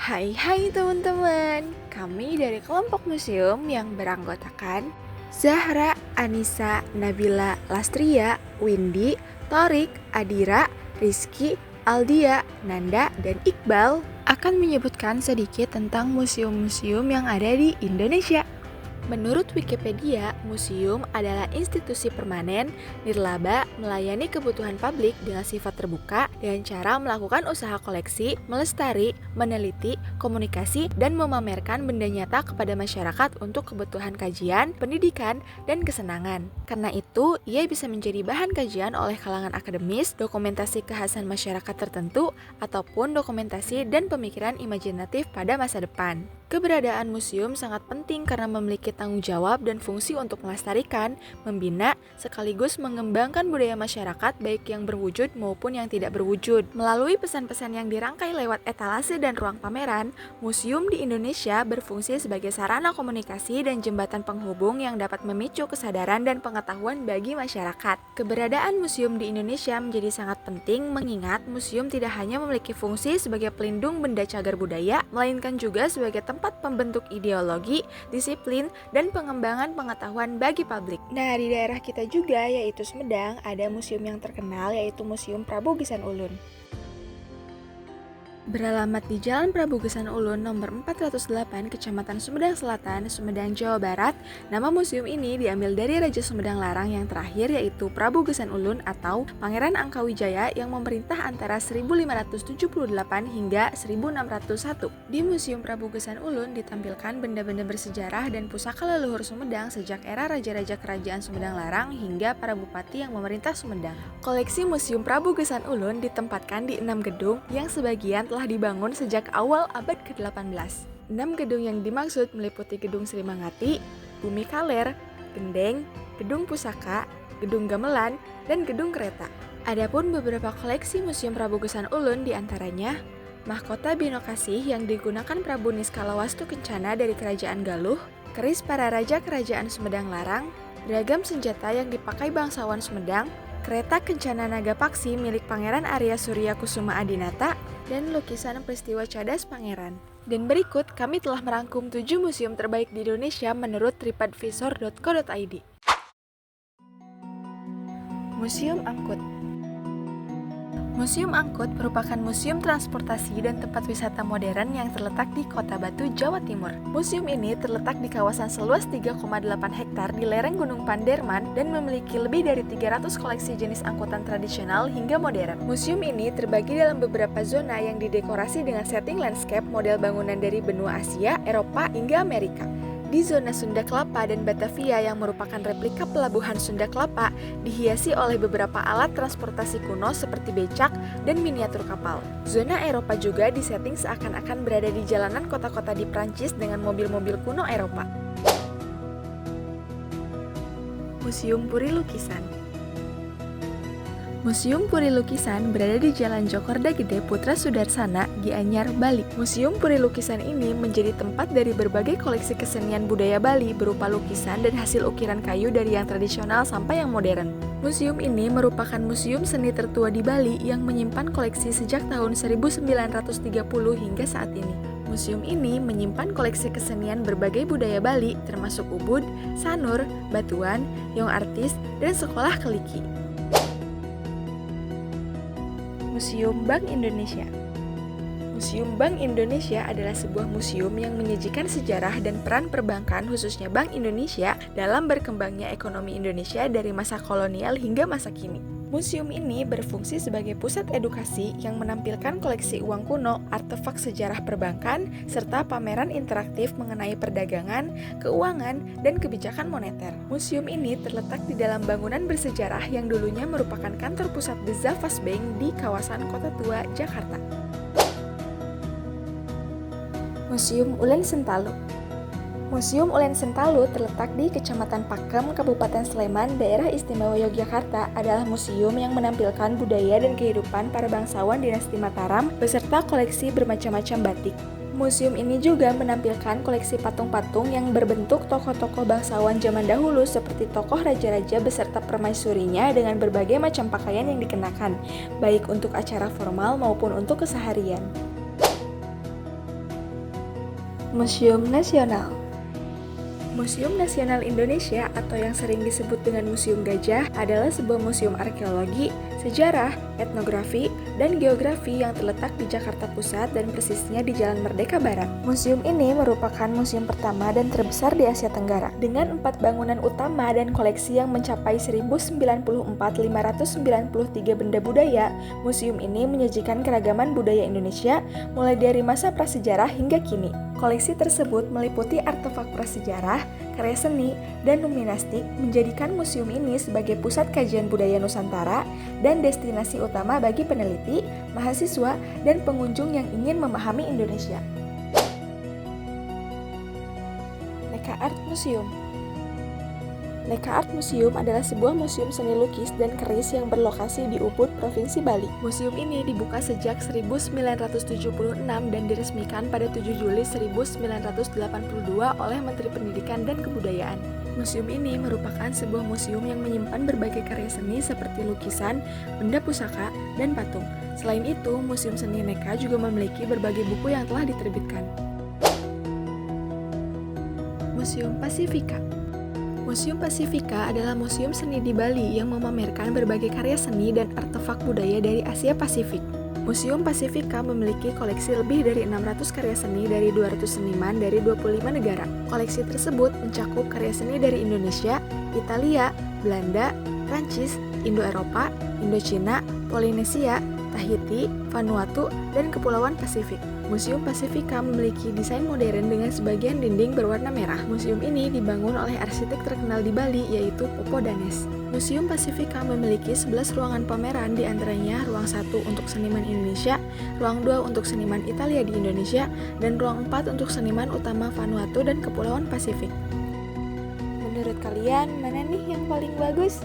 Hai teman-teman, kami dari kelompok museum yang beranggotakan Zahra, Anissa, Nabila, Lastria, Windy, Torik, Adira, Rizky, Aldia, Nanda, dan Iqbal akan menyebutkan sedikit tentang museum-museum yang ada di Indonesia. Menurut Wikipedia, museum adalah institusi permanen, nirlaba, melayani kebutuhan publik dengan sifat terbuka dengan cara melakukan usaha koleksi, melestari, meneliti, komunikasi, dan memamerkan benda nyata kepada masyarakat untuk kebutuhan kajian, pendidikan, dan kesenangan. Karena itu, ia bisa menjadi bahan kajian oleh kalangan akademis, dokumentasi kekhasan masyarakat tertentu, ataupun dokumentasi dan pemikiran imajinatif pada masa depan. Keberadaan museum sangat penting karena memiliki tanggung jawab dan fungsi untuk melestarikan, membina, sekaligus mengembangkan budaya masyarakat baik yang berwujud maupun yang tidak berwujud. Melalui pesan-pesan yang dirangkai lewat etalase dan ruang pameran, museum di Indonesia berfungsi sebagai sarana komunikasi dan jembatan penghubung yang dapat memicu kesadaran dan pengetahuan bagi masyarakat. Keberadaan museum di Indonesia menjadi sangat penting mengingat museum tidak hanya memiliki fungsi sebagai pelindung benda cagar budaya, melainkan juga sebagai tempat pembentuk ideologi, disiplin, dan pengembangan pengetahuan bagi publik. Nah, di daerah kita juga, yaitu Sumedang, ada museum yang terkenal yaitu Museum Prabu Geusan Ulun. Beralamat di Jalan Prabu Geusan Ulun nomor 408, Kecamatan Sumedang Selatan, Sumedang, Jawa Barat. Nama museum ini diambil dari Raja Sumedang Larang yang terakhir yaitu Prabu Geusan Ulun atau Pangeran Angkawijaya yang memerintah antara 1578 hingga 1601. Di Museum Prabu Geusan Ulun ditampilkan benda-benda bersejarah dan pusaka leluhur Sumedang sejak era raja-raja kerajaan Sumedang Larang hingga para bupati yang memerintah Sumedang. Koleksi Museum Prabu Geusan Ulun ditempatkan di 6 gedung yang sebagian telah dibangun sejak awal abad ke-18. 6 gedung yang dimaksud meliputi Gedung Sri Mangati, Bumi Kaler, Gendeng, Gedung Pusaka, Gedung Gamelan, dan Gedung Kereta. Adapun beberapa koleksi Museum Prabu Geusan Ulun diantaranya mahkota Binokasih yang digunakan Prabu Niskalawastu Kencana dari Kerajaan Galuh, keris para raja Kerajaan Sumedang Larang, beragam senjata yang dipakai bangsawan Sumedang, kereta Kencana Nagapaksi milik Pangeran Arya Surya Kusuma Adinata, dan lukisan peristiwa cadas Pangeran. Dan berikut kami telah merangkum 7 museum terbaik di Indonesia menurut tripadvisor.co.id. Museum Angkut. Museum Angkut merupakan museum transportasi dan tempat wisata modern yang terletak di Kota Batu, Jawa Timur. Museum ini terletak di kawasan seluas 3,8 hektar di lereng Gunung Panderman dan memiliki lebih dari 300 koleksi jenis angkutan tradisional hingga modern. Museum ini terbagi dalam beberapa zona yang didekorasi dengan setting landscape model bangunan dari benua Asia, Eropa, hingga Amerika. Di zona Sunda Kelapa dan Batavia yang merupakan replika pelabuhan Sunda Kelapa dihiasi oleh beberapa alat transportasi kuno seperti becak dan miniatur kapal. Zona Eropa juga disetting seakan-akan berada di jalanan kota-kota di Prancis dengan mobil-mobil kuno Eropa. Museum Puri Lukisan. Museum Puri Lukisan berada di Jalan Djokorda Gede Putra Sudarsana, Gianyar, Bali. Museum Puri Lukisan ini menjadi tempat dari berbagai koleksi kesenian budaya Bali berupa lukisan dan hasil ukiran kayu dari yang tradisional sampai yang modern. Museum ini merupakan museum seni tertua di Bali yang menyimpan koleksi sejak tahun 1930 hingga saat ini. Museum ini menyimpan koleksi kesenian berbagai budaya Bali termasuk ubud, sanur, batuan, yong artis, dan sekolah keliki. Museum Bank Indonesia. Museum Bank Indonesia adalah sebuah museum yang menyajikan sejarah dan peran perbankan khususnya Bank Indonesia dalam berkembangnya ekonomi Indonesia dari masa kolonial hingga masa kini. Museum ini berfungsi sebagai pusat edukasi yang menampilkan koleksi uang kuno, artefak sejarah perbankan, serta pameran interaktif mengenai perdagangan, keuangan, dan kebijakan moneter. Museum ini terletak di dalam bangunan bersejarah yang dulunya merupakan kantor pusat The Zavas Bank di kawasan Kota Tua, Jakarta. Museum Ulen Sentalu. Museum Ulen Sentalu terletak di Kecamatan Pakem, Kabupaten Sleman, Daerah Istimewa Yogyakarta, adalah museum yang menampilkan budaya dan kehidupan para bangsawan dinasti Mataram beserta koleksi bermacam-macam batik. Museum ini juga menampilkan koleksi patung-patung yang berbentuk tokoh-tokoh bangsawan zaman dahulu seperti tokoh raja-raja beserta permaisurinya dengan berbagai macam pakaian yang dikenakan, baik untuk acara formal maupun untuk keseharian. Museum Nasional. Museum Nasional Indonesia atau yang sering disebut dengan Museum Gajah adalah sebuah museum arkeologi, sejarah, etnografi, dan geografi yang terletak di Jakarta Pusat dan persisnya di Jalan Merdeka Barat. Museum ini merupakan museum pertama dan terbesar di Asia Tenggara dengan 4 bangunan utama dan koleksi yang mencapai 1094.593 benda budaya. Museum ini menyajikan keragaman budaya Indonesia mulai dari masa prasejarah hingga kini. Koleksi tersebut meliputi artefak prasejarah, karya seni, dan numismatik, menjadikan museum ini sebagai pusat kajian budaya Nusantara dan destinasi utama bagi peneliti, mahasiswa, dan pengunjung yang ingin memahami Indonesia. Leka Art Museum. Leka Art Museum adalah sebuah museum seni lukis dan keris yang berlokasi di Ubud, Provinsi Bali. Museum ini dibuka sejak 1976 dan diresmikan pada 7 Juli 1982 oleh Menteri Pendidikan dan Kebudayaan. Museum ini merupakan sebuah museum yang menyimpan berbagai karya seni seperti lukisan, benda pusaka, dan patung. Selain itu, Museum Seni Neka juga memiliki berbagai buku yang telah diterbitkan. Museum Pasifika. Museum Pasifika adalah museum seni di Bali yang memamerkan berbagai karya seni dan artefak budaya dari Asia Pasifik. Museum Pasifika memiliki koleksi lebih dari 600 karya seni dari 200 seniman dari 25 negara. Koleksi tersebut mencakup karya seni dari Indonesia, Italia, Belanda, Prancis, Indo-Eropa, Indochina, Polinesia, Tahiti, Vanuatu, dan Kepulauan Pasifik. Museum Pasifika memiliki desain modern dengan sebagian dinding berwarna merah. Museum ini dibangun oleh arsitek terkenal di Bali yaitu Popo Danes. Museum Pasifika memiliki 11 ruangan pameran, di antaranya ruang 1 untuk seniman Indonesia, ruang 2 untuk seniman Italia di Indonesia, dan ruang 4 untuk seniman utama Vanuatu dan Kepulauan Pasifik. Menurut kalian, mana nih yang paling bagus?